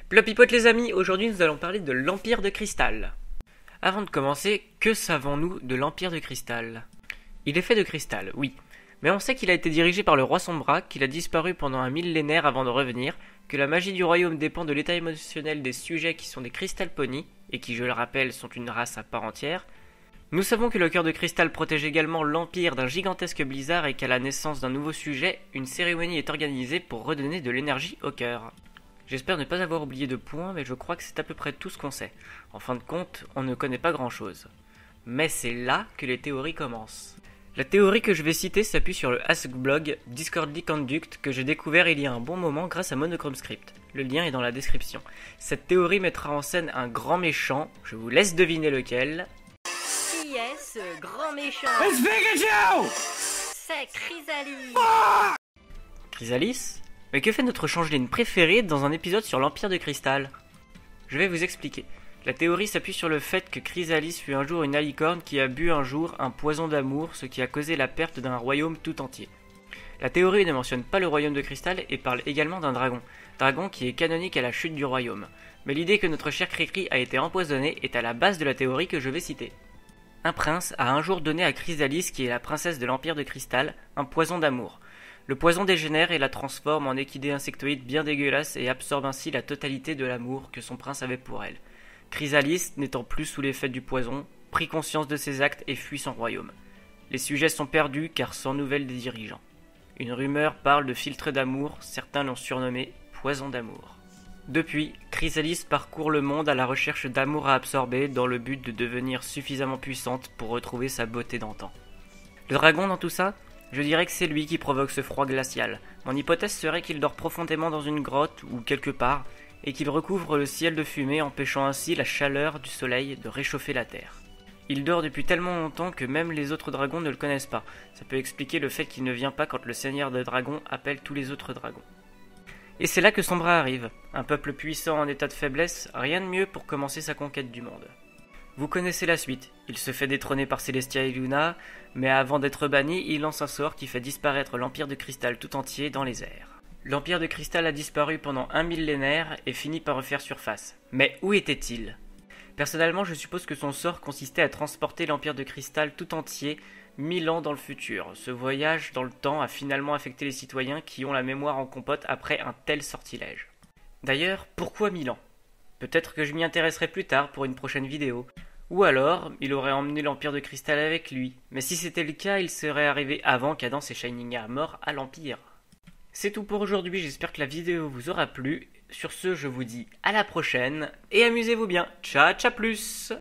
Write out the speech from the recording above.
Plopipote les amis, aujourd'hui nous allons parler de l'Empire de Cristal. Avant de commencer, que savons-nous de l'Empire de Cristal? Il est fait de cristal, oui, mais on sait qu'il a été dirigé par le roi Sombra, qu'il a disparu pendant un millénaire avant de revenir, que la magie du royaume dépend de l'état émotionnel des sujets qui sont des Crystal Pony, et qui je le rappelle sont une race à part entière. Nous savons que le cœur de cristal protège également l'Empire d'un gigantesque blizzard et qu'à la naissance d'un nouveau sujet, une cérémonie est organisée pour redonner de l'énergie au cœur. J'espère ne pas avoir oublié de points, mais je crois que c'est à peu près tout ce qu'on sait. En fin de compte, on ne connaît pas grand-chose. Mais c'est là que les théories commencent. La théorie que je vais citer s'appuie sur le Askblog Discordly Conduct que j'ai découvert il y a un bon moment grâce à Monochrome Script. Le lien est dans la description. Cette théorie mettra en scène un grand méchant, je vous laisse deviner lequel. Qui est ce grand méchant? It's Pikachu! C'est Chrysalis. Chrysalis? Mais que fait notre changeline préférée dans un épisode sur l'Empire de Cristal? Je vais vous expliquer. La théorie s'appuie sur le fait que Chrysalis fut un jour une alicorne qui a bu un jour un poison d'amour, ce qui a causé la perte d'un royaume tout entier. La théorie ne mentionne pas le royaume de cristal et parle également d'un dragon qui est canonique à la chute du royaume. Mais l'idée que notre cher Cricri a été empoisonné est à la base de la théorie que je vais citer. Un prince a un jour donné à Chrysalis, qui est la princesse de l'Empire de Cristal, un poison d'amour. Le poison dégénère et la transforme en équidé insectoïde bien dégueulasse et absorbe ainsi la totalité de l'amour que son prince avait pour elle. Chrysalis, n'étant plus sous l'effet du poison, prit conscience de ses actes et fuit son royaume. Les sujets sont perdus car sans nouvelles des dirigeants. Une rumeur parle de filtre d'amour, certains l'ont surnommé poison d'amour. Depuis, Chrysalis parcourt le monde à la recherche d'amour à absorber dans le but de devenir suffisamment puissante pour retrouver sa beauté d'antan. Le dragon dans tout ça? Je dirais que c'est lui qui provoque ce froid glacial. Mon hypothèse serait qu'il dort profondément dans une grotte ou quelque part, et qu'il recouvre le ciel de fumée, empêchant ainsi la chaleur du soleil de réchauffer la terre. Il dort depuis tellement longtemps que même les autres dragons ne le connaissent pas. Ça peut expliquer le fait qu'il ne vient pas quand le seigneur des dragons appelle tous les autres dragons. Et c'est là que Sombra arrive. Un peuple puissant en état de faiblesse, rien de mieux pour commencer sa conquête du monde. Vous connaissez la suite. Il se fait détrôner par Celestia et Luna, mais avant d'être banni, il lance un sort qui fait disparaître l'Empire de Cristal tout entier dans les airs. L'Empire de Cristal a disparu pendant un millénaire et finit par refaire surface. Mais où était-il? Personnellement, je suppose que son sort consistait à transporter l'Empire de Cristal tout entier 1000 ans dans le futur. Ce voyage dans le temps a finalement affecté les citoyens qui ont la mémoire en compote après un tel sortilège. D'ailleurs, pourquoi 1000 ans? Peut-être que je m'y intéresserai plus tard pour une prochaine vidéo. Ou alors, il aurait emmené l'Empire de Cristal avec lui. Mais si c'était le cas, il serait arrivé avant Cadence et Shining Armor à l'Empire. C'est tout pour aujourd'hui, j'espère que la vidéo vous aura plu. Sur ce, je vous dis à la prochaine et amusez-vous bien. Ciao, ciao plus!